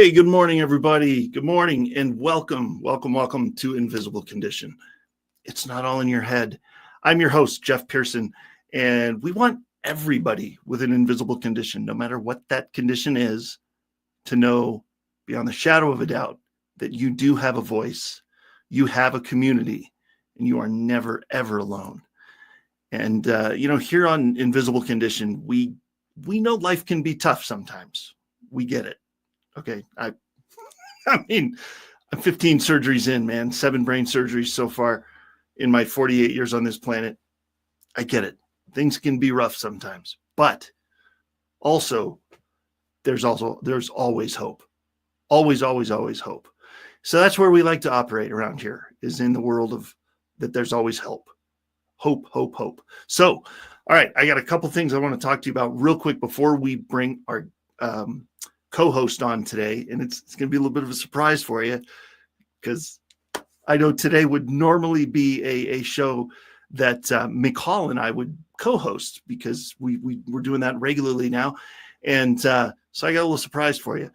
Hey, good morning, everybody. Good morning and welcome to Invisible Condition. It's not all in your head. I'm your host, Jeff Pearson, and we want everybody with an invisible condition, no matter what that condition is, to know beyond the shadow of a doubt that you do have a voice, you have a community, and you are never, ever alone. And, here on Invisible Condition, we know life can be tough sometimes. We get it. Okay. I mean, I'm 15 surgeries in, man, 7 brain surgeries so far in my 48 years on this planet. I get it. Things can be rough sometimes, but also there's always hope. Always hope. So that's where we like to operate around here, is in the world of that there's always hope. Hope. So, all right, I got a couple things I want to talk to you about real quick before we bring our co-host on today, and it's going to be a little bit of a surprise for you, because I know today would normally be a show that Michal and I would co-host, because we're doing that regularly now, and so I got a little surprise for you.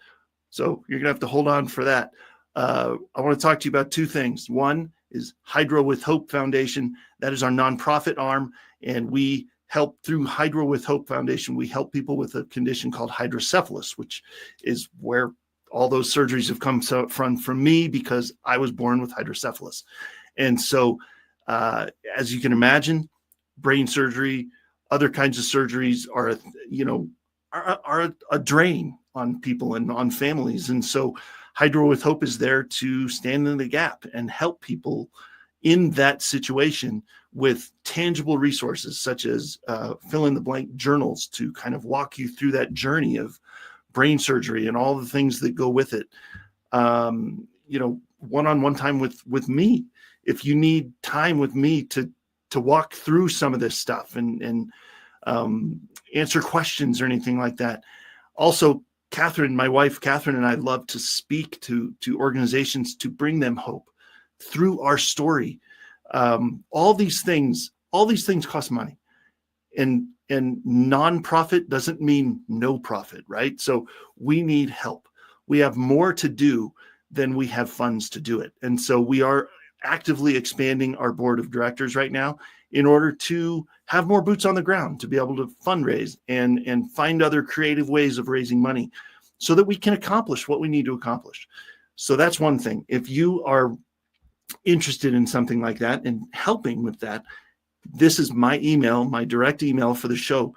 So you're gonna have to hold on for that. I want to talk to you about 2 things. One is Hydro with Hope Foundation. That is our nonprofit arm, and we help through Hydro with Hope Foundation. We help people with a condition called hydrocephalus, which is where all those surgeries have come from me, because I was born with hydrocephalus. And so, as you can imagine, brain surgery, other kinds of surgeries are a drain on people and on families. And so Hydro with Hope is there to stand in the gap and help people in that situation with tangible resources, such as fill in the blank journals to kind of walk you through that journey of brain surgery and all the things that go with it. One-on-one time with me, if you need time with me to walk through some of this stuff and answer questions or anything like that. Also, Catherine, my wife, Catherine, and I love to speak to organizations to bring them hope through our story. All these things cost money, and nonprofit doesn't mean no profit, right? So we need help. We have more to do than we have funds to do it. And so we are actively expanding our board of directors right now in order to have more boots on the ground, to be able to fundraise and find other creative ways of raising money so that we can accomplish what we need to accomplish. So that's one thing. If you are interested in something like that and helping with that, this is my email, my direct email for the show.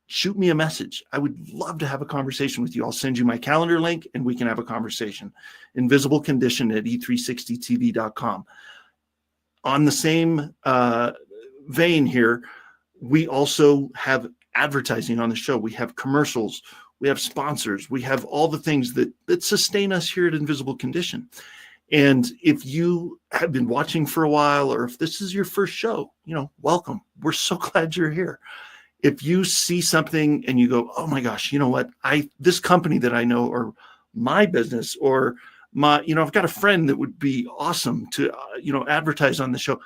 Shoot me a message. I would love to have a conversation with you. I'll send you my calendar link and we can have a conversation. InvisibleCondition at e360tv.com. On the same vein here, we also have advertising on the show. We have commercials. We have sponsors. We have all the things that sustain us here at Invisible Condition. And if you have been watching for a while, or if this is your first show, welcome. We're so glad you're here. If you see something and you go, oh my gosh, you know what? This company that I know, or my business, or I've got a friend that would be awesome to, advertise on the show.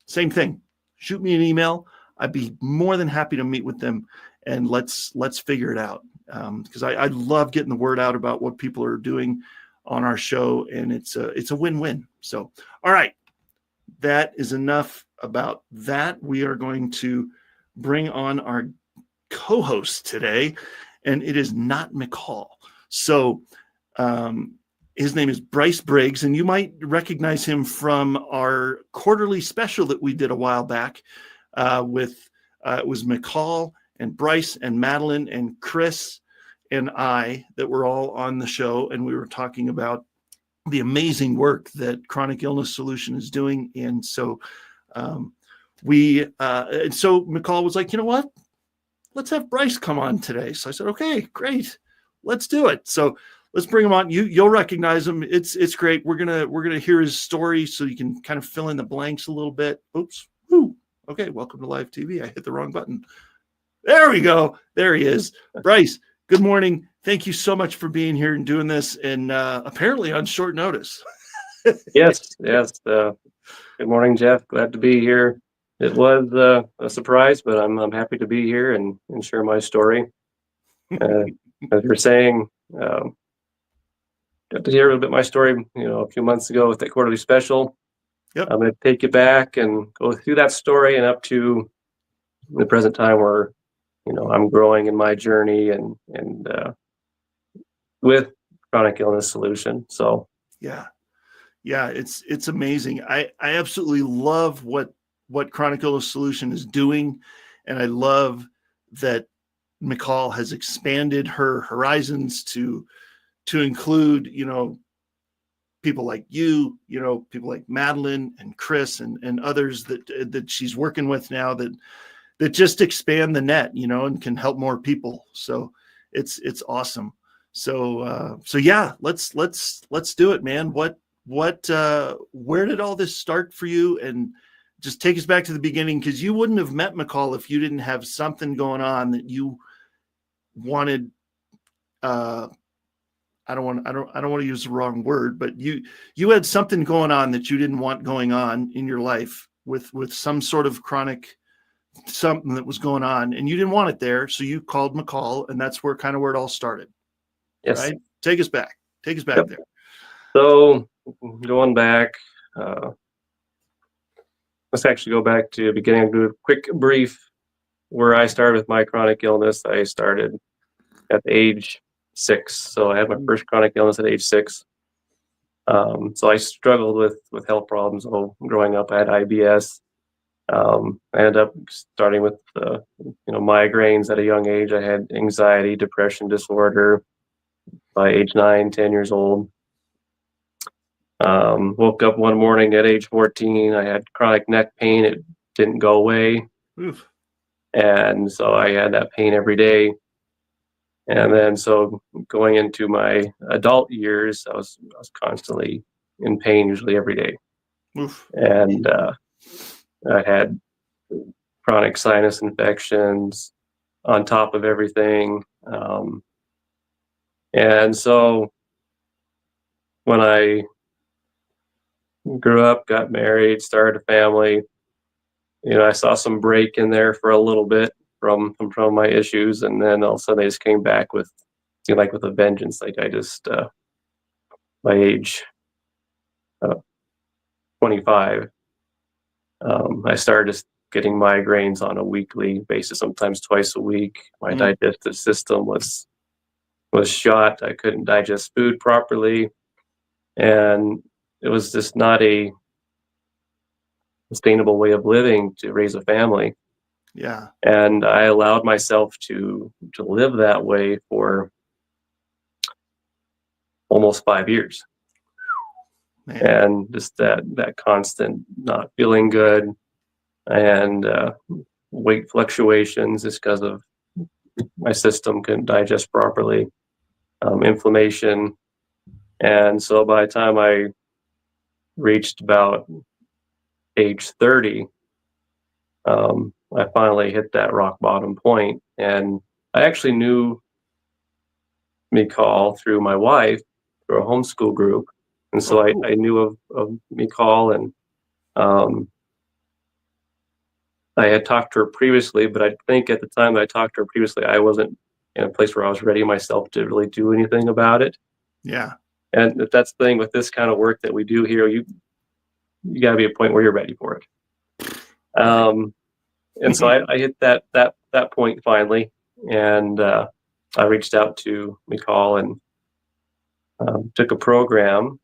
Same thing. Shoot me an email. I'd be more than happy to meet with them, and let's figure it out. Because I love getting the word out about what people are doing on our show, and it's a win-win. So, all right, that is enough about that. We are going to bring on our co-host today, and it is not Michal. So his name is Bryce Briggs, and you might recognize him from our quarterly special that we did a while back with it was Michal and Bryce and Madeline and Chris and I that were all on the show, and we were talking about the amazing work that Chronic Illness Solution is doing. And so so Michal was like, you know what? Let's have Bryce come on today. So I said, okay, great. Let's do it. So let's bring him on. You'll recognize him. It's great. We're gonna hear his story so you can kind of fill in the blanks a little bit. Oops. Woo. Okay, welcome to live TV. I hit the wrong button. There we go. There he is. Bryce, good morning. Thank you so much for being here and doing this, and apparently on short notice. Yes. Good morning, Jeff. Glad to be here. It was a surprise, but I'm happy to be here and share my story. As you're saying, got to hear a little bit of my story, a few months ago with that quarterly special. Yep. I'm going to take you back and go through that story and up to the present time where, I'm growing in my journey and with chronic illness solution. So yeah, it's amazing. I absolutely love what Chronic Illness Solution is doing, and I love that Michal has expanded her horizons to include, people like you, people like Madeline and Chris and others that she's working with now that just expand the net, and can help more people. So it's awesome. So yeah, let's do it, man. Where did all this start for you? And just take us back to the beginning, because you wouldn't have met Michal if you didn't have something going on that you wanted. I don't want to use the wrong word, but you had something going on that you didn't want going on in your life with some sort of chronic something that was going on, and you didn't want it there. So you called Michal, and that's where it all started. yes. Right. Take us back Yep. there. So going back, let's actually go back to the beginning. Do a quick brief where I started with my chronic illness. I started at age 6. So I had my first chronic illness at age 6. So I struggled with health problems. Growing up, I had IBS. I ended up starting with migraines at a young age. I had anxiety, depression disorder by age 9, 10 years old. Woke up one morning at age 14. I had chronic neck pain. It didn't go away. Oof. And so I had that pain every day. And then so going into my adult years, I was constantly in pain, usually every day. Oof. And I had chronic sinus infections on top of everything. And so when I grew up, got married, started a family, I saw some break in there for a little bit from my issues, and then all of a sudden they just came back with a vengeance. Like I just by age 25, I started just getting migraines on a weekly basis, sometimes twice a week. My digestive system was shot. I couldn't digest food properly, and it was just not a sustainable way of living to raise a family. Yeah. And I allowed myself to live that way for almost 5 years. Man. And just that constant not feeling good, and weight fluctuations just because of my system couldn't digest properly, inflammation. And so by the time I reached about age 30, I finally hit that rock bottom point. And I actually knew Michal through my wife, through a homeschool group. And so cool. I knew of Michal, and I had talked to her previously, but I think at the time that I talked to her previously, I wasn't in a place where I was ready myself to really do anything about it. Yeah. And that's the thing with this kind of work that we do here, you got to be a point where you're ready for it. And so I hit that point finally, and I reached out to Michal and took a program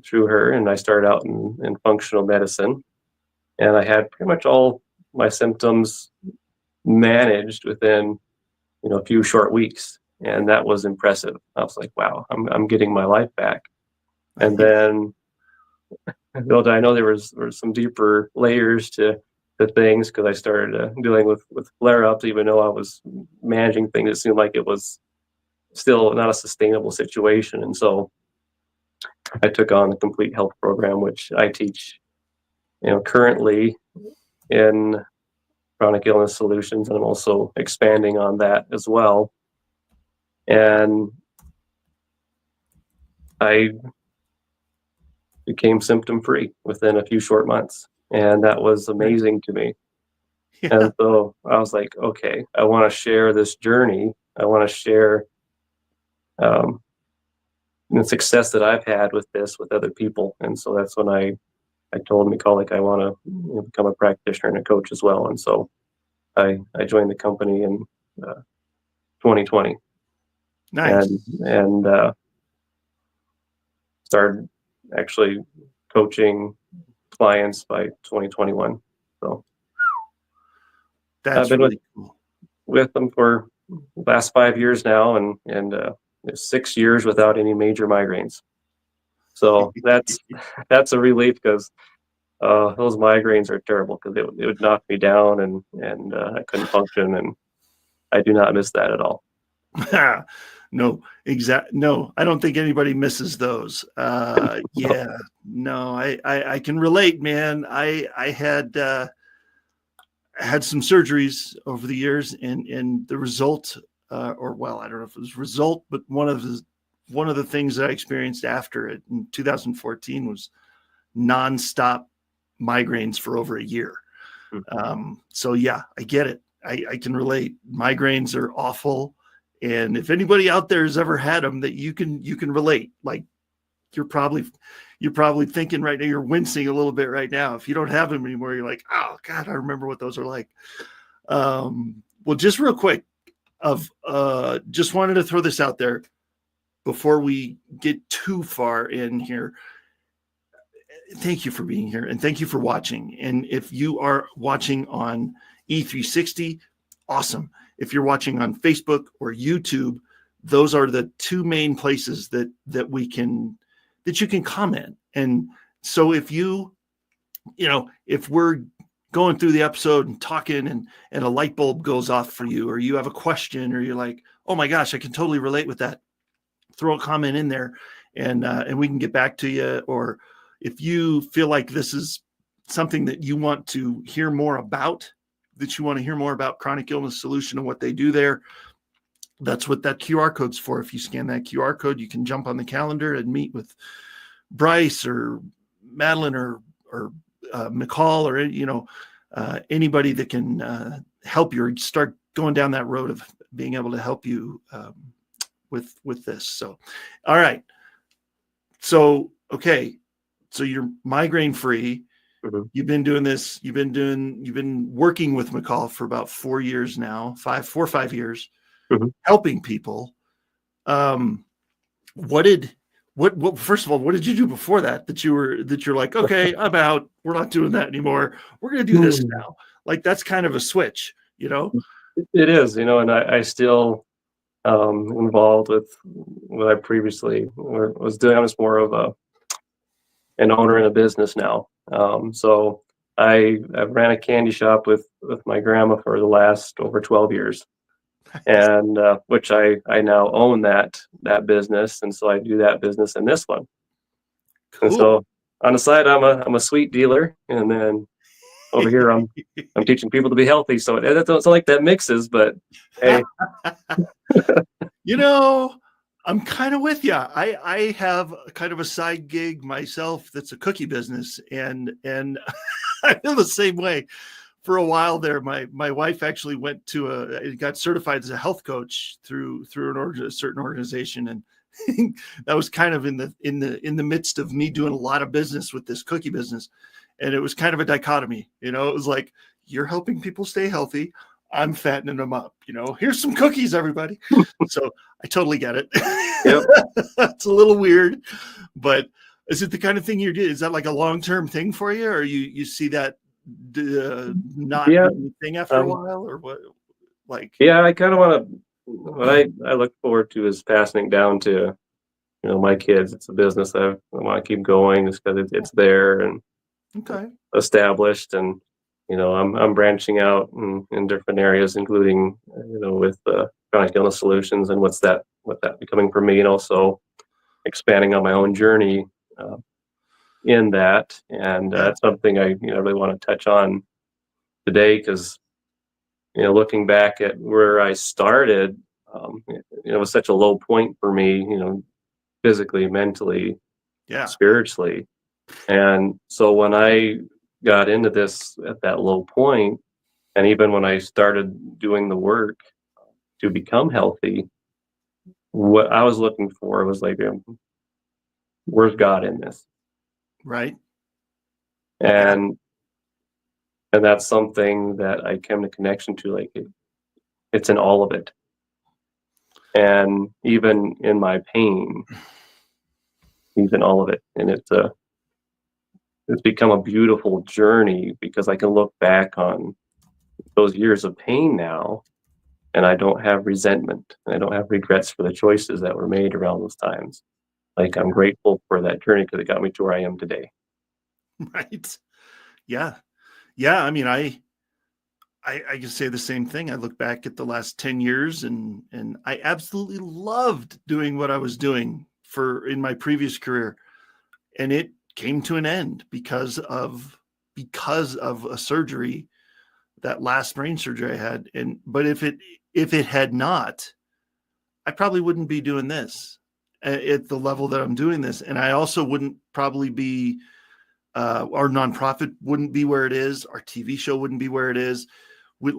through her, and I started out in functional medicine, and I had pretty much all my symptoms managed within a few short weeks, and that was impressive. I was like, wow, I'm getting my life back. And then little did I know there was some deeper layers to things, because I started dealing with flare-ups. Even though I was managing things, it seemed like it was still not a sustainable situation. And so I took on the complete health program, which I teach currently in chronic illness solutions, and I'm also expanding on that as well. And I became symptom free within a few short months, and that was amazing to me. Yeah. And so I was like, okay, I want to share this journey. I want to share the success that I've had with this with other people. And so that's when I told Michal, like, I want to become a practitioner and a coach as well. And so I joined the company in 2020. Nice. And started actually coaching clients by 2021. So That's I've been really cool. with them for the last 5 years now, and 6 years without any major migraines. So that's a relief, because those migraines are terrible, because it would knock me down, and I couldn't function, and I do not miss that at all. No, no, I don't think anybody misses those. Yeah, no, I can relate, man. I had some surgeries over the years, and the result, or well, I don't know if it was result, but one of the things that I experienced after it in 2014 was nonstop migraines for over a year. So yeah, I get it. I can relate. Migraines are awful. And if anybody out there has ever had them, that you can relate. Like, you're probably thinking right now, you're wincing a little bit right now. If you don't have them anymore, you're like, oh God, I remember what those are like. Well, just real quick, just wanted to throw this out there before we get too far in here. Thank you for being here, and thank you for watching. And if you are watching on E360, awesome. If you're watching on Facebook or YouTube, those are the two main places that you can comment. And so if if we're going through the episode and talking, and a light bulb goes off for you, or you have a question, or you're like, oh my gosh, I can totally relate with that, throw a comment in there, and we can get back to you. Or if you feel like this is something that you want to hear more about, Chronic Illness Solution and what they do there, that's what that QR code's for. If you scan that QR code, you can jump on the calendar and meet with Bryce or Madeline or Michal, or anybody that can help you, or start going down that road of being able to help you with this. So, all right. So, okay. So you're migraine free. Mm-hmm. You've been doing this. You've been working with Michal for about 4 years now, 4 or 5 years, mm-hmm. helping people. First of all, what did you do before that you're like, okay, I'm out. We're not doing that anymore. We're going to do this now. Like, that's kind of a switch, It is, and I still involved with what I previously was doing. I was more of an owner in a business now. So I ran a candy shop with my grandma for the last over 12 years. And which I now own that business, and so I do that business and this one. Cool. And so on the side, I'm a sweet dealer, and then over here I'm teaching people to be healthy. So it's not like that mixes, but hey, I'm kind of with you. I have kind of a side gig myself that's a cookie business, and I feel the same way. For a while there, my wife actually went to got certified as a health coach through a certain organization, and that was kind of in the midst of me doing a lot of business with this cookie business, and it was kind of a dichotomy. It was like, you're helping people stay healthy, I'm fattening them up. Here's some cookies, everybody. So I totally get it. Yep. It's a little weird, but is it the kind of thing you do? Is that like a long-term thing for you, or you see that not anything after a while, or what? Like, yeah, I kind of want to. What I look forward to is passing it down to, my kids. It's a business I want to keep going, just because it's there and established, and I'm branching out in different areas, including with chronic illness solutions and what that becoming for me, and also expanding on my own journey in that. And that's something I really want to touch on today, because looking back at where I started, it was such a low point for me, physically, mentally, spiritually. And so when I got into this at that low point, and even when I started doing the work to become healthy, what I was looking for was like where's God in this? Right. And that's something that I came to connection to, like it's in all of it. And even in my pain, he's in all of it. And it's become a beautiful journey because I can look back on those years of pain now, and I don't have resentment, and I don't have regrets for the choices that were made around those times. Like, I'm grateful for that journey because it got me to where I am today. Right. Yeah. Yeah. I mean, I can say the same thing. I look back at the last 10 years and I absolutely loved doing what I was doing in my previous career. And it came to an end because of a surgery, that last brain surgery I had. But if it had not, I probably wouldn't be doing this at the level that I'm doing this. And I also wouldn't probably be, our nonprofit wouldn't be where it is. Our TV show wouldn't be where it is. You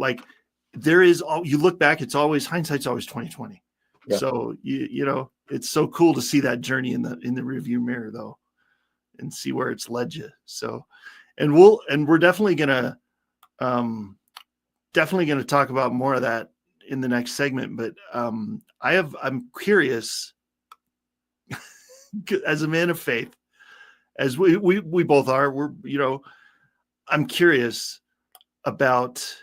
look back, it's always, hindsight's always 2020. Yeah. So you know, it's so cool to see that journey in the rearview mirror though, and see where it's led you. So, and we're definitely gonna talk about more of that in the next segment. But I'm curious, as a man of faith, as we both are, I'm curious about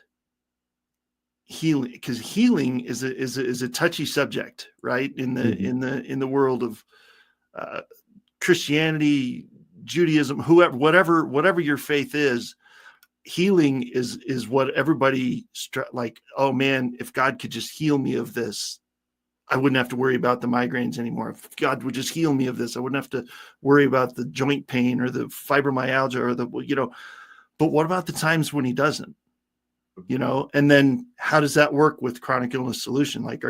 healing, because healing is a touchy subject, right? In the world of Christianity, Judaism, whatever your faith is, healing is what everybody like. Oh man, if God could just heal me of this, I wouldn't have to worry about the migraines anymore. If God would just heal me of this, I wouldn't have to worry about the joint pain or the fibromyalgia or But what about the times when he doesn't? And then how does that work with chronic illness solution? Like,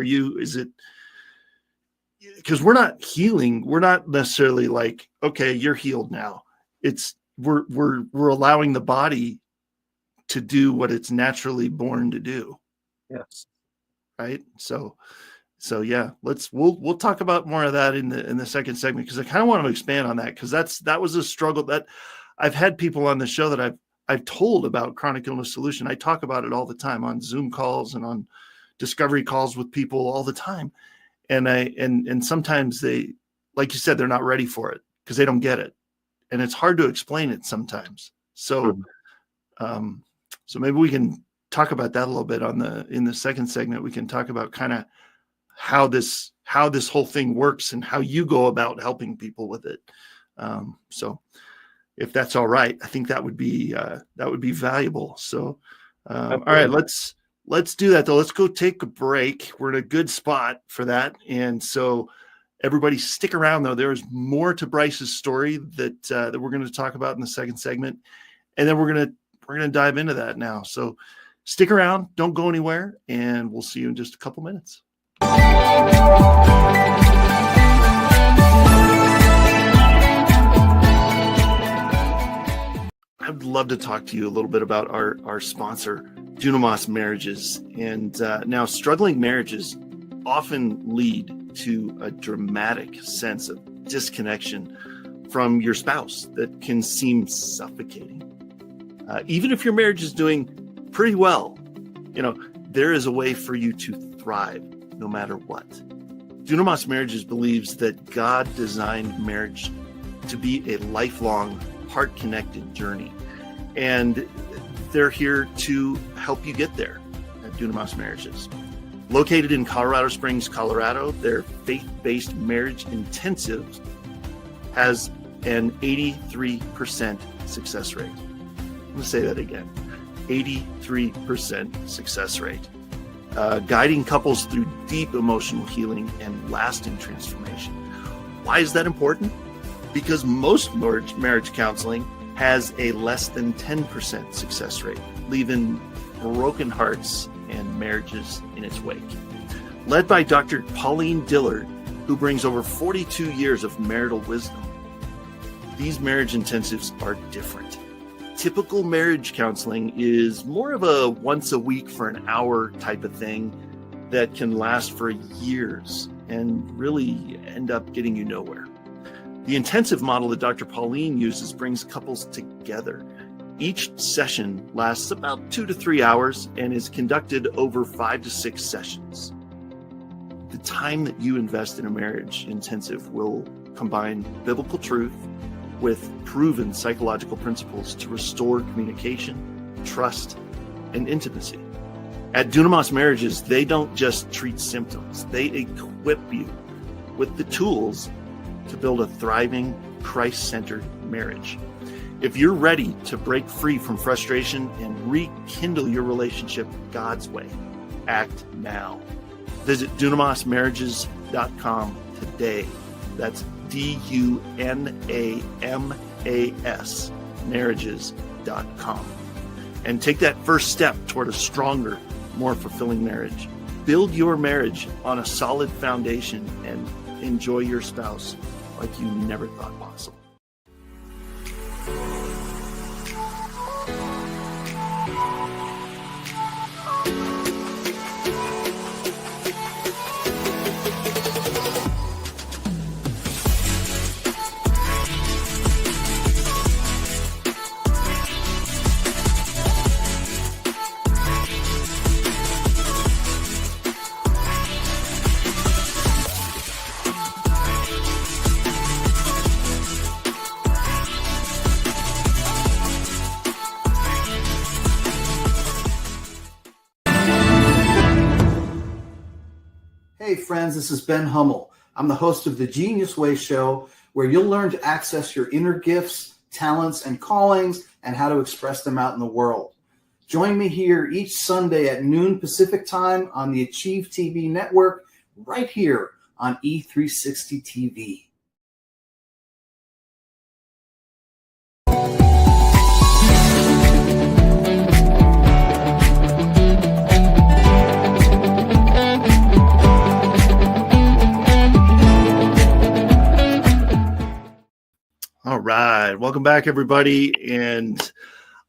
because we're not healing. We're not necessarily like, okay, you're healed now. We're allowing the body to do what it's naturally born to do. Yes. Right. So yeah, we'll talk about more of that in the second segment, because I kind of want to expand on that, because that was a struggle that I've had people on the show that I've told about chronic illness solution. I talk about it all the time on Zoom calls and on discovery calls with people all the time. And sometimes they, like you said, they're not ready for it because they don't get it. And it's hard to explain it sometimes. So, so maybe we can talk about that a little bit in the second segment. We can talk about kind of how this whole thing works and how you go about helping people with it. So if that's all right, I think that would be valuable. So, all right, let's do that though. Let's go take a break. We're in a good spot for that. And so everybody stick around though. There's more to Bryce's story that we're going to talk about in the second segment. And then we're going to dive into that now. So stick around, don't go anywhere, and we'll see you in just a couple minutes. I'd love to talk to you a little bit about our sponsor, Dunamis Marriages. And now, struggling marriages often lead to a dramatic sense of disconnection from your spouse that can seem suffocating. Even if your marriage is doing pretty well, there is a way for you to thrive no matter what. Dunamis Marriages believes that God designed marriage to be a lifelong, heart-connected journey. And they're here to help you get there at Dunamis Marriages. Located in Colorado Springs, Colorado, their faith-based marriage intensive has an 83% success rate. I'm going to say that again, 83% success rate. Guiding couples through deep emotional healing and lasting transformation. Why is that important? Because most marriage counseling has a less than 10% success rate, leaving broken hearts and marriages in its wake. Led by Dr. Pauline Dillard, who brings over 42 years of marital wisdom, these marriage intensives are different. Typical marriage counseling is more of a once a week for an hour type of thing that can last for years and really end up getting you nowhere. The intensive model that Dr. Pauline uses brings couples together. Each session lasts about 2 to 3 hours and is conducted over 5 to 6 sessions. The time that you invest in a marriage intensive will combine biblical truth with proven psychological principles to restore communication, trust, and intimacy. At Dunamis Marriages, they don't just treat symptoms, they equip you with the tools to build a thriving, Christ-centered marriage. If you're ready to break free from frustration and rekindle your relationship God's way, act now. Visit DunamisMarriages.com today. That's DUNAMAS marriages.com. And take that first step toward a stronger, more fulfilling marriage. Build your marriage on a solid foundation and enjoy your spouse like you never thought possible. Hey friends, this is Ben Hummel. I'm the host of the Genius Way Show, where you'll learn to access your inner gifts, talents, and callings, and how to express them out in the world. Join me here each Sunday at noon Pacific time on the Achieve TV network, right here on E360 TV. All right. Welcome back, everybody. And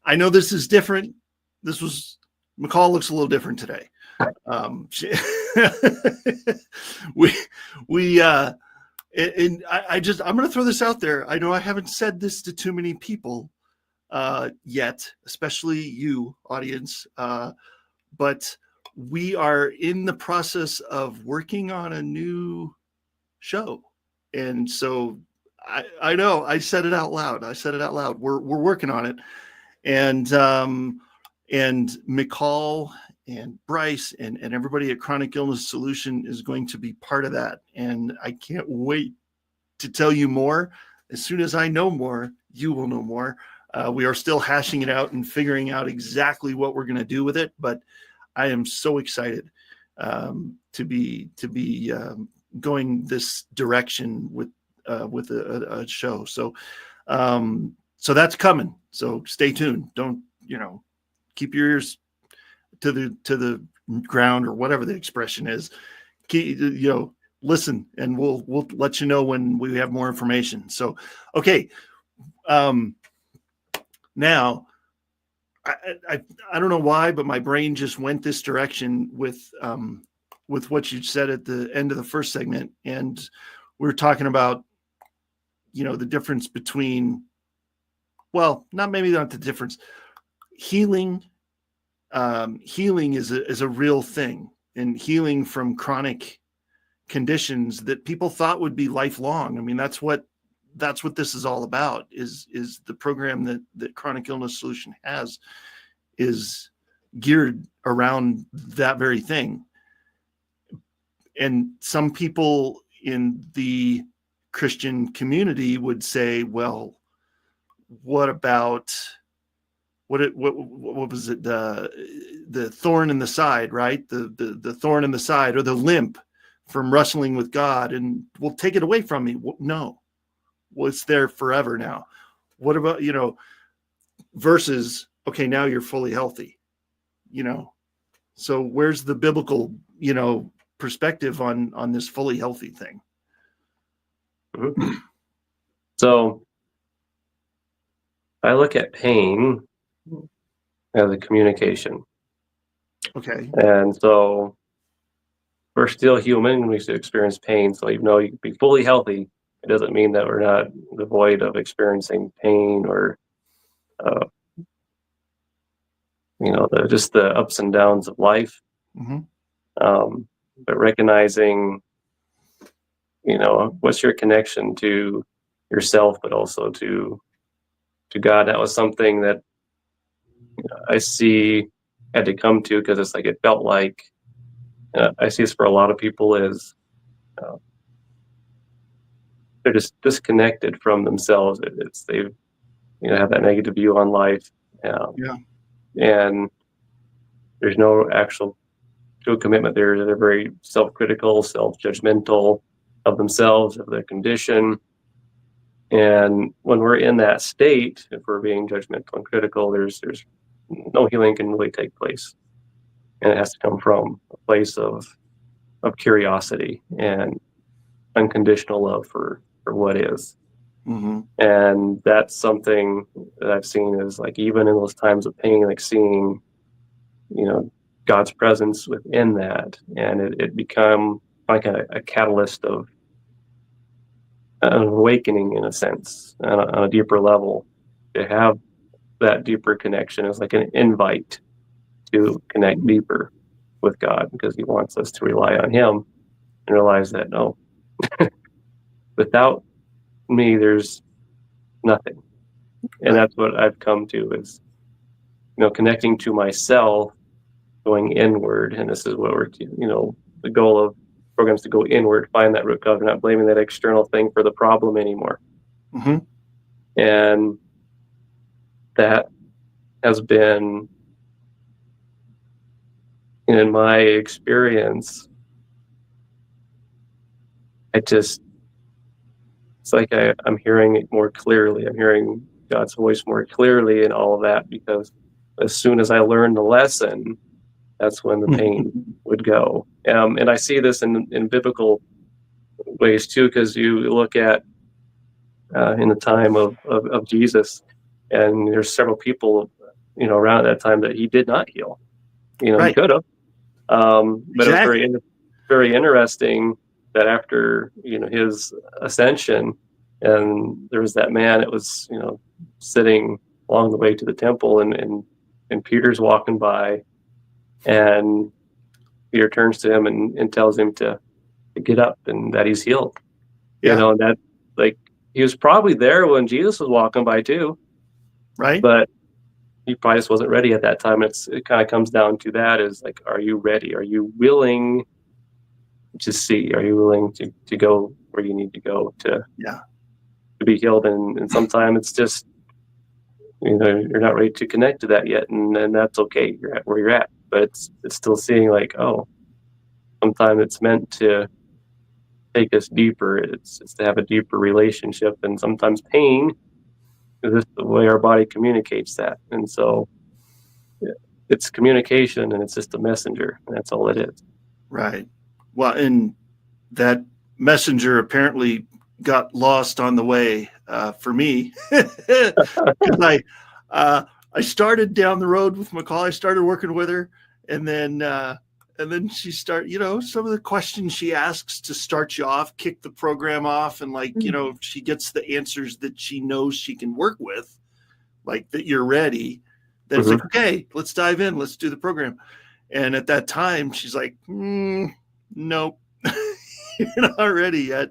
I know this is different. Michal looks a little different today. And I I'm going to throw this out there. I know I haven't said this to too many people yet, especially you, audience. But we are in the process of working on a new show. And so I know I said it out loud. We're working on it. And Michal and Bryce and everybody at Chronic Illness Solution is going to be part of that. And I can't wait to tell you more. As soon as I know more, you will know more. We are still hashing it out and figuring out exactly what we're going to do with it. But I am so excited to be going this direction with a show. So that's coming. So stay tuned. Don't, keep your ears to the ground, or whatever the expression is. Listen, and we'll let you know when we have more information. So, okay. Now I don't know why, but my brain just went this direction with what you said at the end of the first segment. And we were talking about, the difference between, not the difference. Healing is a real thing, and healing from chronic conditions that people thought would be lifelong. I mean, that's what this is all about, is the program that Chronic Illness Solution has is geared around that very thing. And some people in the Christian community would say, well, what about what was it? The thorn in the side, right? The thorn in the side, or the limp from wrestling with God, and we'll take it away from me. No, it's there forever now. What about, versus, okay, now you're fully healthy, so where's the biblical, perspective on this fully healthy thing? Mm-hmm. So I look at pain as a communication. Okay. And so we're still human and we should experience pain. So even though you can be fully healthy, It doesn't mean that we're not devoid of experiencing pain or, just the ups and downs of life. Mm-hmm. But recognizing, what's your connection to yourself, but also to God. That was something that I see had to come to, because it's like, it felt like, I see this for a lot of people, is they're just disconnected from themselves. It's they have that negative view on life, Yeah. and there's no actual true commitment there. They're very self-critical, self-judgmental of themselves, of their condition. And when we're in that state, if we're being judgmental and critical, there's no healing can really take place, and it has to come from a place of curiosity and unconditional love for what is. Mm-hmm. And that's something that I've seen, is like, even in those times of pain, like seeing, God's presence within that, and it become like a catalyst of an awakening, in a sense, on a deeper level. To have that deeper connection is like an invite to connect deeper with God, because he wants us to rely on him and realize that, no, without me, there's nothing. And that's what I've come to, is, connecting to myself, going inward. And this is what we're, the goal of programs, to go inward, find that root cause, not blaming that external thing for the problem anymore. Mm-hmm. And that has been, in my experience, it's like I'm hearing it more clearly. I'm hearing God's voice more clearly in all of that, because as soon as I learned the lesson, that's when the pain would go. And I see this in biblical ways too, because you look at in the time of Jesus, and there's several people, around at that time that he did not heal. He could have. But Exactly. it was very interesting that after, his ascension, and there was that man that was, sitting along the way to the temple, and Peter's walking by, and Peter turns to him and tells him to get up, and that he's healed. Yeah. And that, like, he was probably there when Jesus was walking by too, Right. but he probably just wasn't ready at that time. It kind of comes down to that, is like, are you ready? Are you willing to see? Are you willing to go where you need to go to be healed? And sometimes it's just, you're not ready to connect to that yet, and that's okay. You're at where you're at, but it's still seeing, like, oh, sometimes it's meant to take us deeper. It's to have a deeper relationship, and sometimes pain is just the way our body communicates that. And so it's communication, and it's just a messenger, and that's all it is. Right. Well, and that messenger apparently got lost on the way for me, because I started down the road with Michal. I started working with her, and then she started, some of the questions she asks to start you off, kick the program off, and she gets the answers that she knows she can work with, like that you're ready. Then it's like, okay, let's dive in. Let's do the program. And at that time, she's like, nope, you're not ready yet.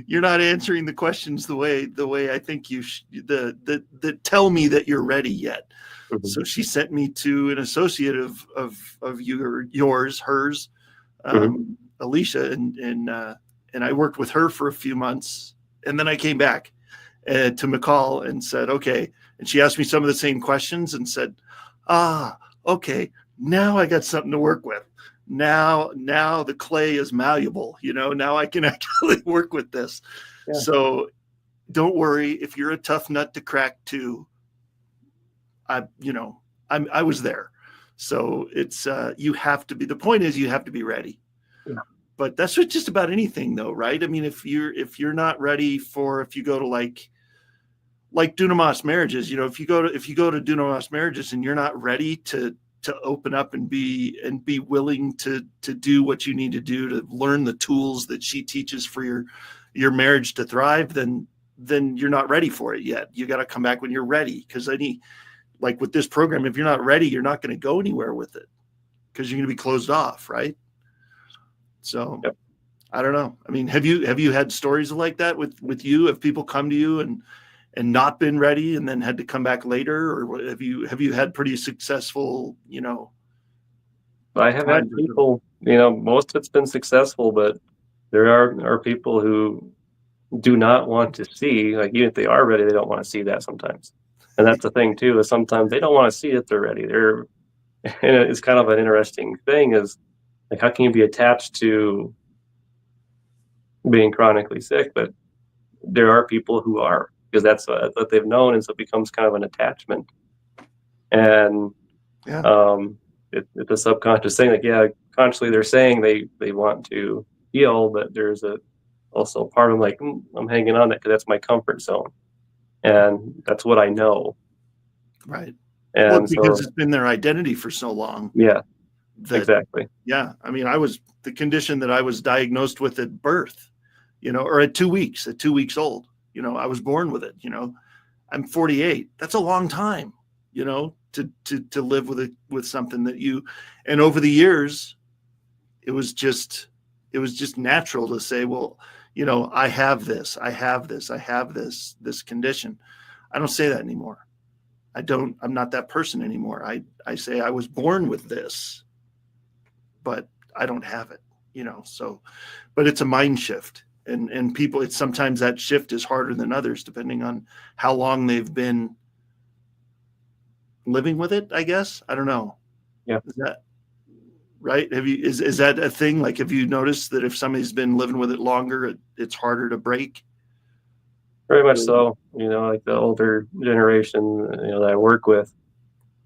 You're not answering the questions the way I think you that tell me that you're ready yet. So she sent me to an associate of hers, Alicia, and I worked with her for a few months, and then I came back to Michal and said, okay. And she asked me some of the same questions and said, okay, now I got something to work with. Now the clay is malleable, now I can actually work with this. Yeah. So don't worry, if you're a tough nut to crack too, I was there. So it's, you have to be, the point is you have to be ready. Yeah. But that's with just about anything though, right? I mean, if you're not ready if you go to like Dunamis marriages, if you go to Dunamis marriages and you're not ready to open up and be willing to do what you need to do to learn the tools that she teaches for your marriage to thrive, then you're not ready for it yet. You got to come back when you're ready. Because like with this program, if you're not ready, you're not going to go anywhere with it because you're going to be closed off, right? So Yep. I don't know. I mean, have you had stories like that with you? Have people come to you and not been ready and then had to come back later, or have you had pretty successful, I have had people, most of it's been successful, but there are people who do not want to see, like, even if they are ready, they don't want to see that sometimes. And that's the thing too, is sometimes they don't want to see that they're ready. And it's kind of an interesting thing, is like, how can you be attached to being chronically sick? But there are people who are, because that's what they've known, and so it becomes kind of an attachment. And it's a subconscious thing. Like, consciously they're saying they want to heal, but there's also part of them like, I'm hanging on that because that's my comfort zone, and that's what I know. Right. And well, because it's been their identity for so long. Yeah. Exactly. Yeah. I mean, the condition that I was diagnosed with at birth, or at 2 weeks old, I was born with it. I'm 48. That's a long time, to live with something that and over the years, it was just natural to say, well, I have this condition. I don't say that anymore. I'm not that person anymore. I say I was born with this, but I don't have it, so, but it's a mind shift, and people, it's sometimes that shift is harder than others, depending on how long they've been living with it, I guess. I don't know. Yeah. Is that right? Is that a thing? Like, have you noticed that if somebody's been living with it longer, it's harder to break? Very much so. Like the older generation, that I work with,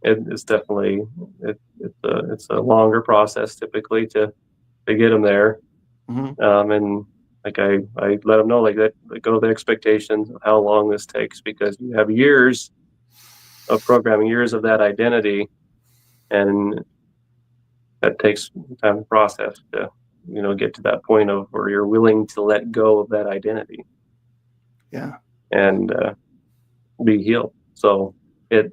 it's definitely, it's a longer process typically to get them there. Mm-hmm. And like I let them know, like, that, go the expectations of how long this takes, because you have years of programming, years of that identity, and that takes time to process to, get to that point of where you're willing to let go of that identity. Yeah. And be healed. So it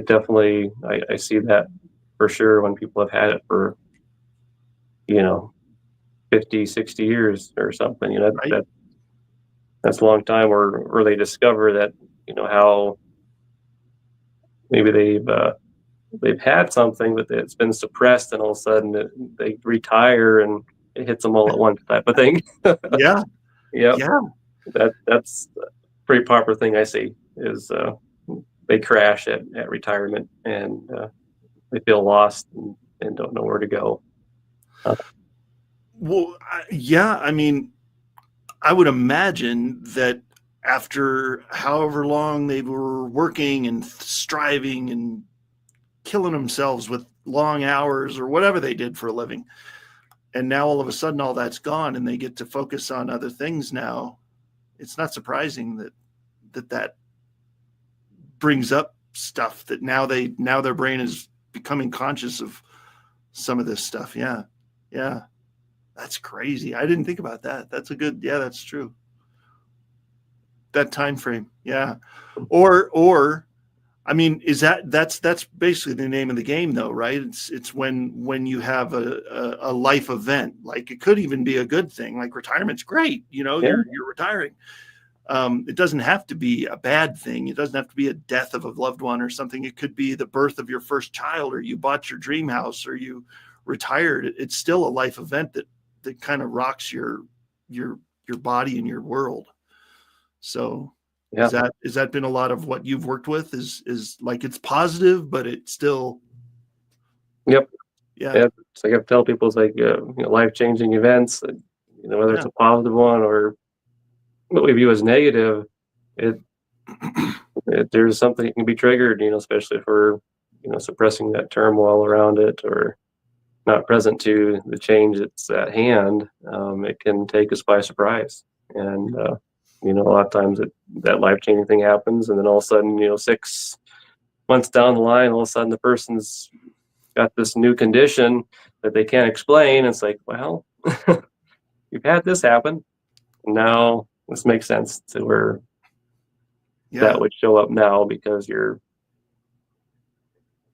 definitely, I see that for sure when people have had it for 50, 60 years or something. Right. That's a long time, or they discover that, how maybe they've had something, but it's been suppressed, and all of a sudden they retire and it hits them all at once, type of thing. Yeah. Yep. Yeah. That's a pretty popular thing I see, is they crash at retirement, and they feel lost and don't know where to go. Well, yeah. I mean, I would imagine that after however long they were working and striving and killing themselves with long hours or whatever they did for a living, and now all of a sudden all that's gone and they get to focus on other things now, it's not surprising that brings up stuff that now their brain is becoming conscious of some of this stuff. Yeah. That's crazy. I didn't think about that. That's true. That time frame. Yeah. Or I mean, that's basically the name of the game, though, right? It's when you have a life event. Like, it could even be a good thing. Like, retirement's great. Yeah. You're retiring. It doesn't have to be a bad thing. It doesn't have to be a death of a loved one or something. It could be the birth of your first child, or you bought your dream house, or you retired. It's still a life event that kind of rocks your body and your world. So Yeah. Has that been a lot of what you've worked with? Is like, it's positive, but it's still. Yep. Yeah. It's like I tell people, it's like, life-changing events, whether it's a positive one or what we view as negative, there's something that can be triggered, especially for, suppressing that turmoil around it, or not present to the change that's at hand. It can take us by surprise. And, a lot of times that life-changing thing happens, and then all of a sudden, 6 months down the line, all of a sudden the person's got this new condition that they can't explain. It's like, well, you've had this happen. Now this makes sense to where that would show up now, because you're,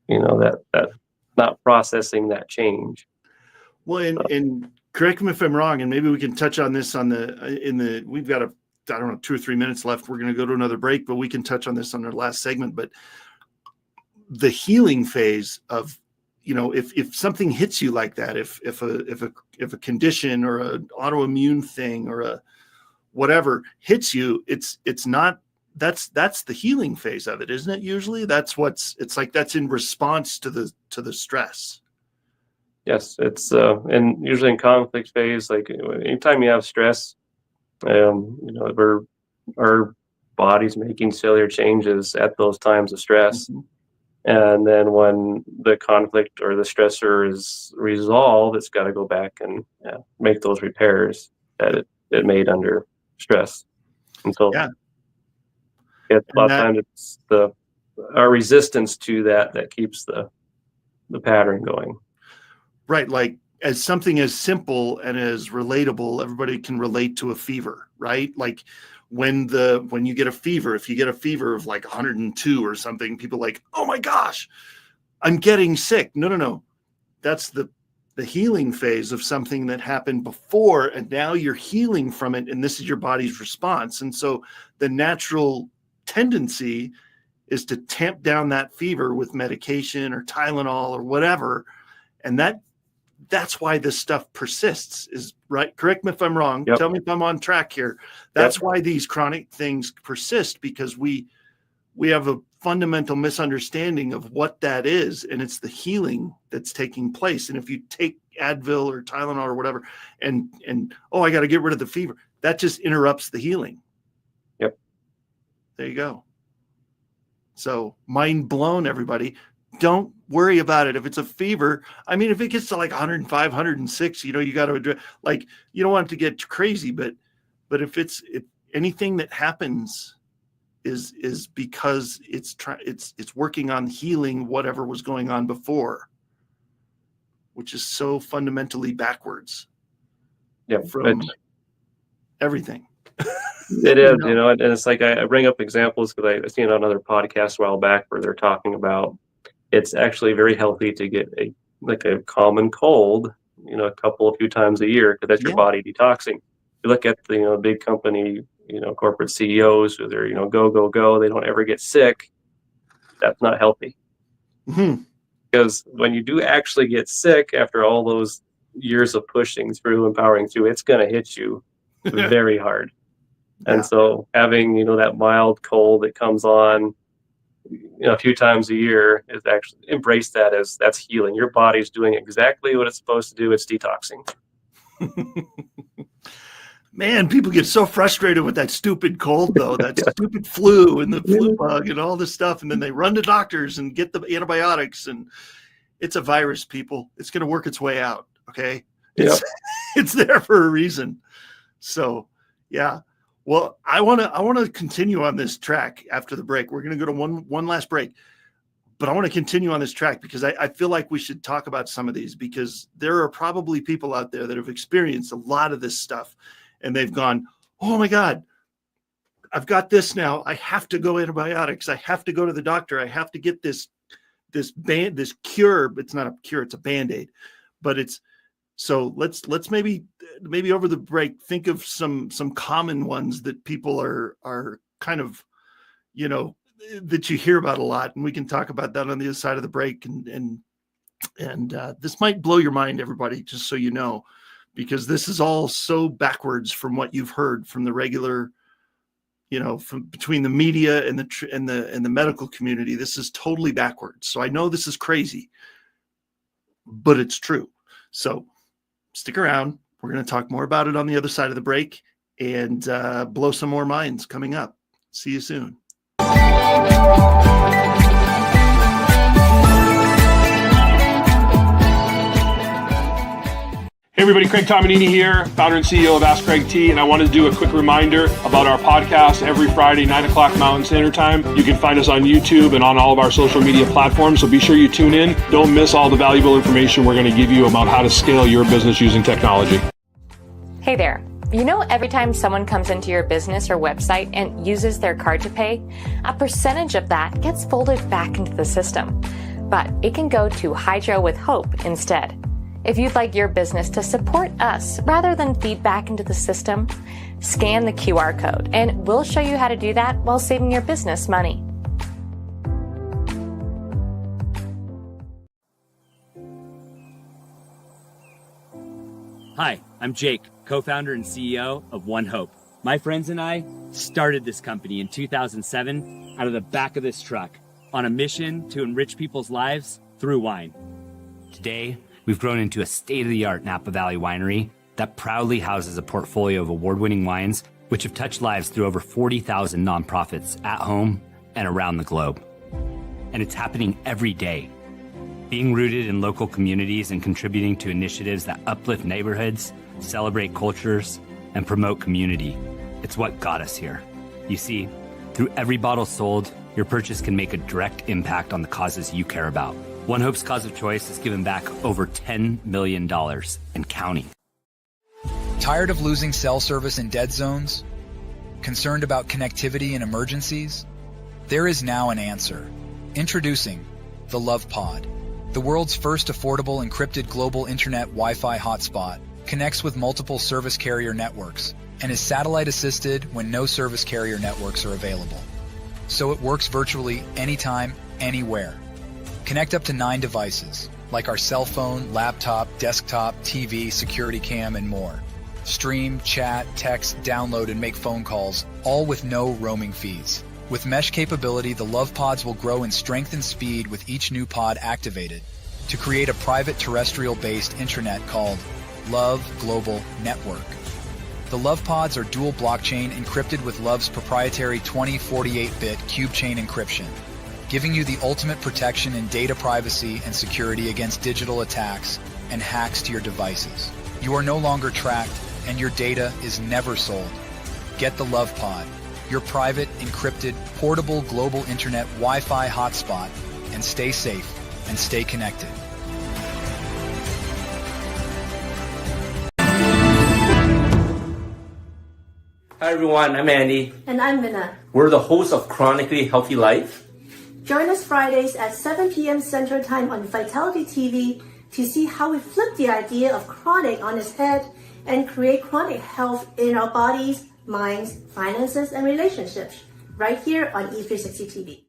that not processing that change. Well, and correct me if I'm wrong, and maybe we can touch on this we've got I don't know, 2 or 3 minutes left. We're going to go to another break, but we can touch on this on our last segment. But the healing phase of, if something hits you like that, if a condition or an autoimmune thing or a whatever hits you, it's not, that's the healing phase of it, isn't it? Usually that's in response to the stress. Yes, it's and usually in conflict phase, like anytime you have stress, our body's making cellular changes at those times of stress. Mm-hmm. And then when the conflict or the stressor is resolved, it's got to go back and make those repairs that it made under stress. And so a lot of times it's our resistance to that keeps the pattern going. Right. Like as something as simple and as relatable, everybody can relate to a fever, right? Like when you get a fever, if you get a fever of like 102 or something, people are like, oh my gosh, I'm getting sick. No. That's the healing phase of something that happened before, and now you're healing from it, and this is your body's response. And so the natural tendency is to tamp down that fever with medication or Tylenol or whatever. And that's why this stuff persists, is right. Correct me if I'm wrong. Yep. Tell me if I'm on track here. That's why these chronic things persist, because we have a fundamental misunderstanding of what that is. And it's the healing that's taking place. And if you take Advil or Tylenol or whatever, and I got to get rid of the fever, that just interrupts the healing. Yep. There you go. So mind blown, everybody. Don't worry about it. If it's a fever, I mean, if it gets to like 105, 106, you got to address, like, you don't want it to get crazy, but if anything that happens is because it's working on healing whatever was going on before, which is so fundamentally backwards. Yeah, from everything. It is, and it's like I bring up examples because I seen it on another podcast a while back where they're talking about it's actually very healthy to get a common cold, a few times a year, because that's your body detoxing. You look at the big company, corporate CEOs who they're go, they don't ever get sick. That's not healthy. Mm-hmm. Because when you do actually get sick after all those years of pushing through and powering through, it's going to hit you very hard. And so having that mild cold that comes on a few times a year is actually embrace that as that's healing. Your body's doing exactly what it's supposed to do. It's detoxing. Man, people get so frustrated with that stupid cold, though, that stupid flu and the flu bug and all this stuff. And then they run to doctors and get the antibiotics, and it's a virus, people. It's going to work its way out. Okay. It's there for a reason. So, yeah. Well, I want to continue on this track after the break. We're going to go to one last break, but I want to continue on this track because I feel like we should talk about some of these, because there are probably people out there that have experienced a lot of this stuff and they've gone, oh my God, I've got this now. I have to go antibiotics. I have to go to the doctor. I have to get this cure. But it's not a cure. It's a Band-Aid, but it's, so let's maybe over the break, think of some common ones that people are kind of, that you hear about a lot. And we can talk about that on the other side of the break. And this might blow your mind, everybody, just so you know, because this is all so backwards from what you've heard from the regular, from between the media and the medical community. This is totally backwards. So I know this is crazy, but it's true. So stick around. We're going to talk more about it on the other side of the break and blow some more minds coming up. See you soon. Hey everybody, Craig Tomanini here, founder and CEO of Ask Craig T, and I wanted to do a quick reminder about our podcast every Friday, 9 o'clock Mountain Standard Time. You can find us on YouTube and on all of our social media platforms, so be sure you tune in. Don't miss all the valuable information we're going to give you about how to scale your business using technology. Hey there. You know, every time someone comes into your business or website and uses their card to pay, a percentage of that gets folded back into the system. But it can go to Hydro with Hope instead. If you'd like your business to support us rather than feed back into the system, scan the QR code and we'll show you how to do that while saving your business money. Hi, I'm Jake, co-founder and CEO of One Hope. My friends and I started this company in 2007 out of the back of this truck on a mission to enrich people's lives through wine. Today, we've grown into a state-of-the-art Napa Valley winery that proudly houses a portfolio of award-winning wines which have touched lives through over 40,000 nonprofits at home and around the globe. And it's happening every day. Being rooted in local communities and contributing to initiatives that uplift neighborhoods, celebrate cultures, and promote community. It's what got us here. You see, through every bottle sold, your purchase can make a direct impact on the causes you care about. One Hope's cause of choice has given back over $10 million and counting. Tired of losing cell service in dead zones? Concerned about connectivity in emergencies? There is now an answer. Introducing the Love Pod. The world's first affordable encrypted global internet Wi-Fi hotspot connects with multiple service carrier networks and is satellite assisted when no service carrier networks are available. So it works virtually anytime, anywhere. Connect up to 9 devices, like our cell phone, laptop, desktop, TV, security cam, and more. Stream, chat, text, download, and make phone calls, all with no roaming fees. With mesh capability, the Love Pods will grow in strength and speed with each new pod activated to create a private terrestrial-based intranet called Love Global Network. The Love Pods are dual blockchain encrypted with Love's proprietary 2048-bit cube chain encryption, giving you the ultimate protection in data privacy and security against digital attacks and hacks to your devices. You are no longer tracked, and your data is never sold. Get the Love Pod, your private, encrypted, portable global internet Wi-Fi hotspot, and stay safe and stay connected. Hi everyone, I'm Andy. And I'm Minna. We're the hosts of Chronically Healthy Life. Join us Fridays at 7 p.m. Central Time on Vitality TV to see how we flip the idea of chronic on its head and create chronic health in our bodies, minds, finances, and relationships, right here on E360 TV.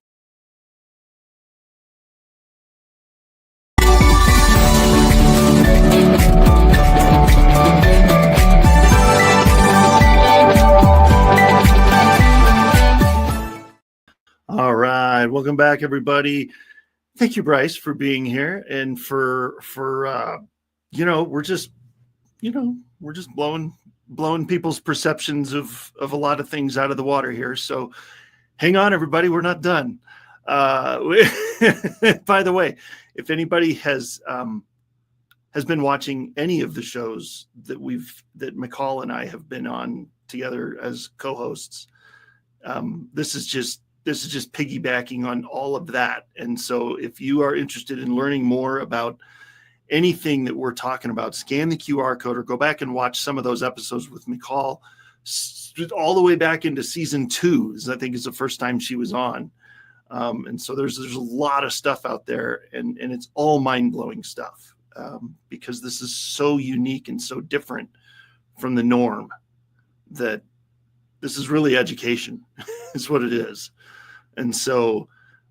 All right, welcome back, everybody. Thank you, Bryce, for being here and for we're just blowing people's perceptions of a lot of things out of the water here. So hang on, everybody, we're not done. By the way, if anybody has been watching any of the shows that Michal and I have been on together as co-hosts, this is just piggybacking on all of that. And so if you are interested in learning more about anything that we're talking about, scan the QR code or go back and watch some of those episodes with Michal all the way back into season 2, I think is the first time she was on. And so there's a lot of stuff out there, and it's all mind-blowing stuff because this is so unique and so different from the norm that this is really education is what it is. And so,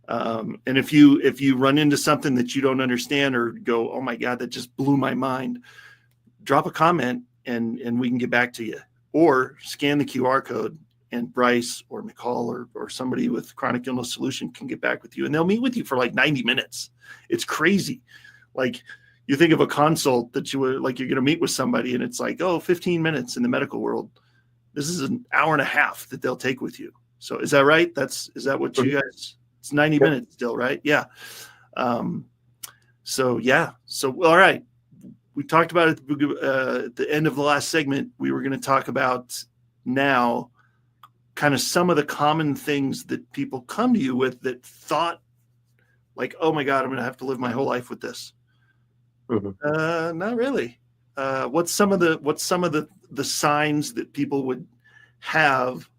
and if you run into something that you don't understand or go, oh my God, that just blew my mind, drop a comment and we can get back to you, or scan the QR code and Bryce or Michal or somebody with Chronic Illness Solution can get back with you, and they'll meet with you for like 90 minutes. It's crazy. Like you think of a consult that you're going to meet with somebody and it's like, 15 minutes in the medical world. This is an hour and a half that they'll take with you. So is that right? Is that what you guys, it's 90 minutes still, right? Yeah. So all right. We talked about it at the end of the last segment. We were going to talk about now kind of some of the common things that people come to you with that thought like, oh my God, I'm going to have to live my whole life with this. Mm-hmm. Not really. what's some of the signs that people would have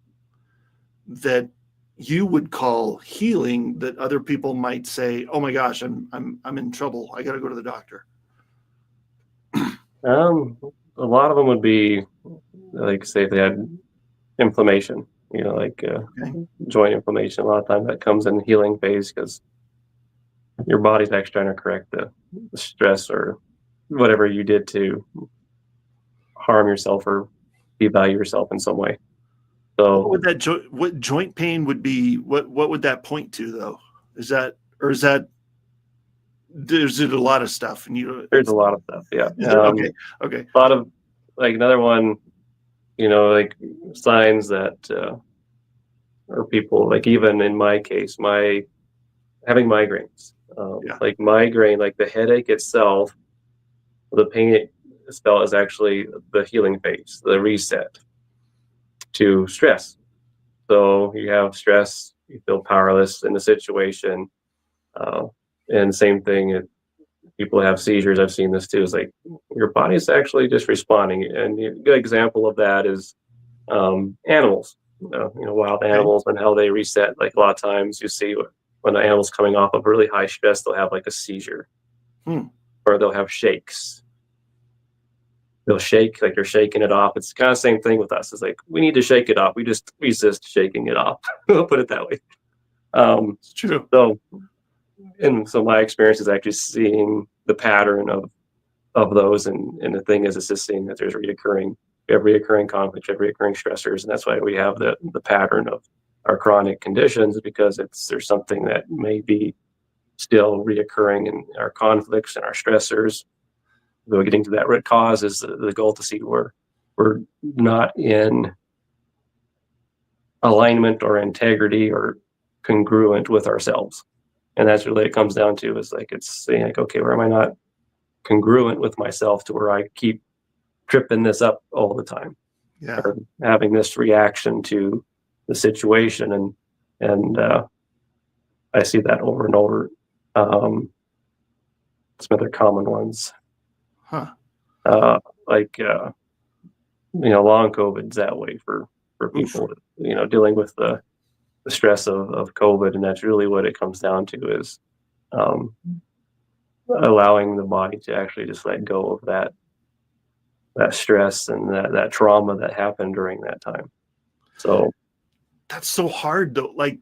that you would call healing that other people might say, "Oh my gosh, I'm in trouble. I got to go to the doctor." A lot of them would be like, say if they had inflammation, like joint inflammation. A lot of times that comes in the healing phase because your body's actually trying to correct the stress or whatever you did to harm yourself or devalue yourself in some way. So What would what joint pain would be? What would that point to though? Is it a lot of stuff? And there's a lot of stuff. Yeah. Okay. A lot of, like, another one, like signs that or people, like, even in my case, having migraines, like migraine, like the headache itself, the pain it's felt is actually the healing phase, the reset to stress. So you have stress, you feel powerless in the situation, and same thing. People have seizures. I've seen this too. Is like your body's actually just responding, and a good example of that is animals. Wild animals and how they reset. Like a lot of times, you see when the animal's coming off of really high stress, they'll have like a seizure, or they'll have shakes. They'll shake like they're shaking it off. It's kind of the same thing with us. It's like we need to shake it off. We just resist shaking it off. We'll put it that way. It's true. So my experience is actually seeing the pattern of those, and the thing is, it's just seeing that there's reoccurring conflicts, reoccurring stressors, and that's why we have the pattern of our chronic conditions, because there's something that may be still reoccurring in our conflicts and our stressors. Though getting to that root cause is the goal, to see where we're not in alignment or integrity or congruent with ourselves. And that's really it comes down to, is like, it's saying like, okay, where am I not congruent with myself to where I keep tripping this up all the time, or having this reaction to the situation, and I see that over and over. Some other common ones, like long COVID's that way for people, dealing with the stress of COVID, and that's really what it comes down to, is allowing the body to actually just let go of that stress and that trauma that happened during that time. So that's so hard though, like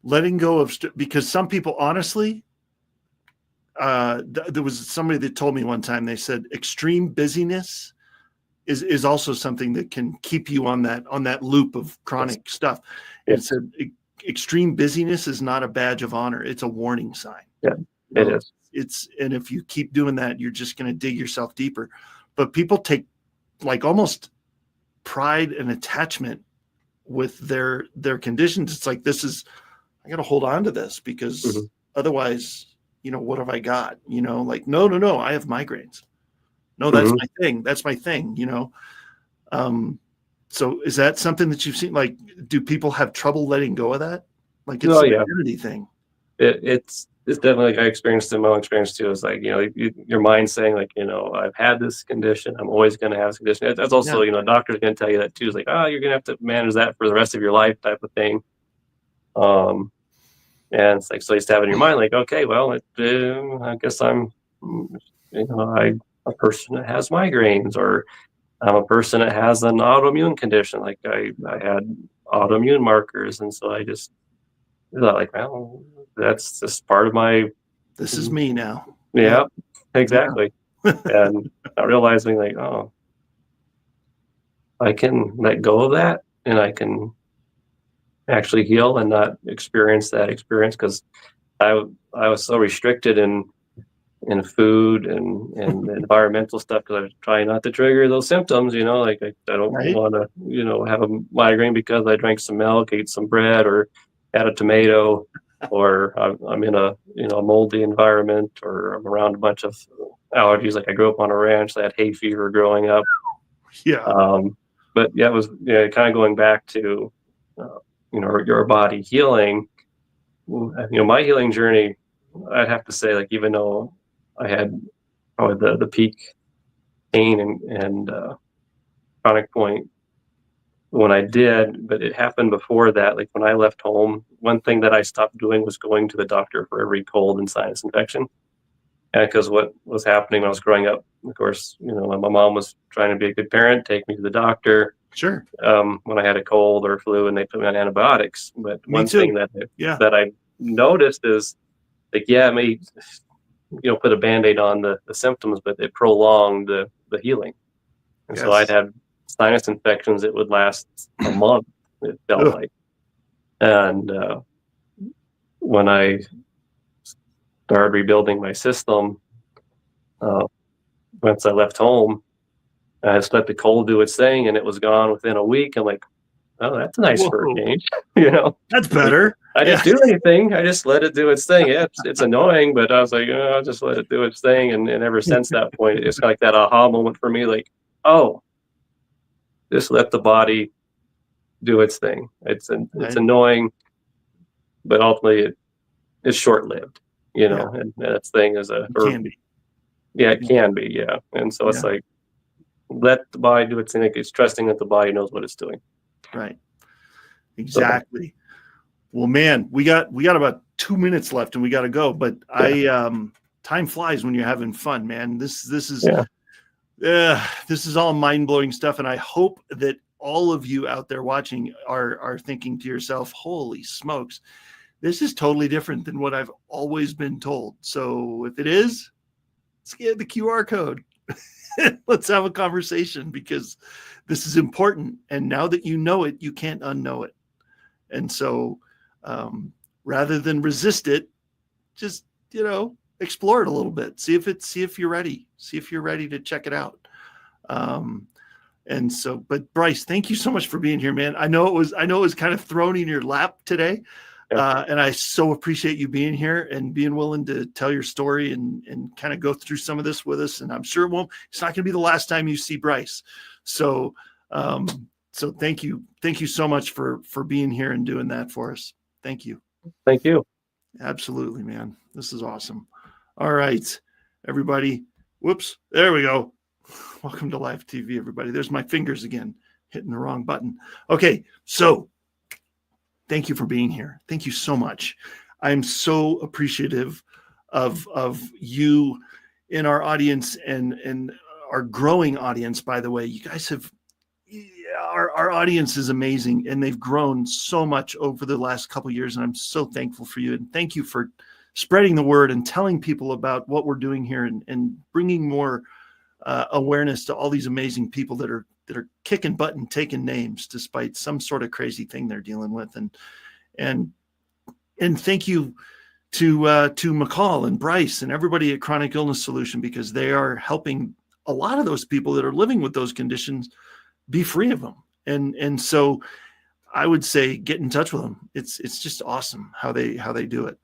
letting go of because some people, honestly, there was somebody that told me one time, they said extreme busyness is also something that can keep you on that loop of chronic stuff. It said extreme busyness is not a badge of honor. It's a warning sign. Yeah, it is. And if you keep doing that, you're just going to dig yourself deeper. But people take like almost pride and attachment with their conditions. It's like, I got to hold on to this because otherwise, what have I got? Like, no, I have migraines. No, that's my thing. That's my thing, So is that something that you've seen? Like, do people have trouble letting go of that? Like, it's an identity thing. It's definitely, like I experienced in my own experience too. It's like, your mind saying like, I've had this condition. I'm always going to have this condition. That's also, doctors going to tell you that too. It's like, you're going to have to manage that for the rest of your life type of thing. And it's like, so you just have in your mind, like, okay, well, I guess I'm, I'm a person that has migraines, or I'm a person that has an autoimmune condition. Like I had autoimmune markers. And so I just thought like, well, that's just part of this is me now. Yeah, exactly. And not realizing like, I can let go of that, and I can actually heal and not experience that experience, because I was so restricted in food and environmental stuff, because I was trying not to trigger those symptoms, like I don't want to, have a migraine because I drank some milk, ate some bread, or had a tomato, or I'm in a moldy environment, or I'm around a bunch of allergies. Like I grew up on a ranch, so I had hay fever growing up. But it was kind of going back to your body healing. My healing journey, I'd have to say, like, even though I had probably the peak pain and chronic point when I did, but it happened before that. Like when I left home, one thing that I stopped doing was going to the doctor for every cold and sinus infection. Because what was happening when I was growing up, of course, my mom was trying to be a good parent, take me to the doctor. Sure. When I had a cold or flu, and they put me on antibiotics. But one thing that I noticed is, like, yeah, it may, put a Band-Aid on the symptoms, but it prolonged the healing. And so I'd have sinus infections. It would last a month, it felt like. And when I started rebuilding my system, once I left home, I just let the cold do its thing, and it was gone within a week. I'm like, oh, that's nice for a change. That's better. I didn't do anything. I just let it do its thing. Yeah, it's annoying, but I was like, oh, I'll just let it do its thing. And ever since that point, it's like that aha moment for me. Like, oh, just let the body do its thing. It's annoying, but ultimately it's short-lived. And that thing is it can be. Yeah, it can be. Yeah, and so it's like, let the body do its thing. It's trusting that the body knows what it's doing. Right. Exactly. Well, man, we got about 2 minutes left, and we got to go. But time flies when you're having fun, man. This is all mind-blowing stuff, and I hope that all of you out there watching are thinking to yourself, "Holy smokes, this is totally different than what I've always been told." So if it is, scan the QR code. Let's have a conversation, because this is important. And now that you know it, you can't unknow it. And so rather than resist it, just, explore it a little bit. See if you're ready. See if you're ready to check it out. And so, but Bryce, thank you so much for being here, man. I know it was kind of thrown in your lap today. And I so appreciate you being here and being willing to tell your story and kind of go through some of this with us. And I'm sure it's not going to be the last time you see Bryce. So, so thank you. Thank you so much for being here and doing that for us. Thank you. Thank you. Absolutely, man. This is awesome. All right, everybody. Whoops. There we go. Welcome to live TV, everybody. There's my fingers again, hitting the wrong button. Okay. So, thank you for being here. Thank you so much. I'm so appreciative of you in our audience and our growing audience, by the way. You guys our audience is amazing, and they've grown so much over the last couple of years, and I'm so thankful for you. And thank you for spreading the word and telling people about what we're doing here and bringing more awareness to all these amazing people that are kicking butt and taking names despite some sort of crazy thing they're dealing with. And thank you to Michal and Bryce and everybody at Chronic Illness Solution, because they are helping a lot of those people that are living with those conditions be free of them. And so I would say get in touch with them. It's just awesome how they do it.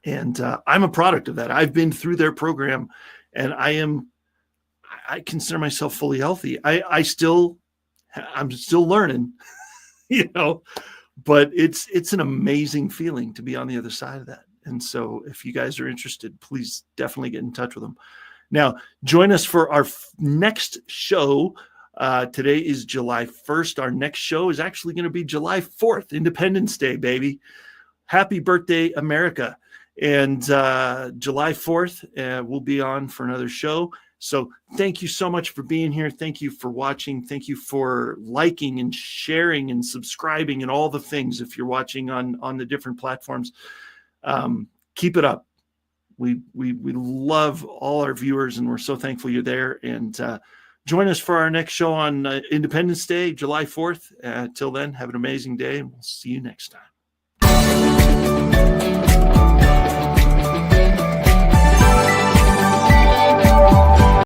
And I'm a product of that. I've been through their program, and I consider myself fully healthy. I'm still learning, but it's an amazing feeling to be on the other side of that. And so if you guys are interested, please definitely get in touch with them. Now, join us for our next show. Today is July 1st. Our next show is actually going to be July 4th, Independence Day, baby. Happy birthday, America. And July 4th, we'll be on for another show. So thank you so much for being here. Thank you for watching. Thank you for liking and sharing and subscribing and all the things. If you're watching on the different platforms, keep it up. We love all our viewers, and we're so thankful you're there. And join us for our next show on Independence Day, July 4th. Till then, have an amazing day, and we'll see you next time.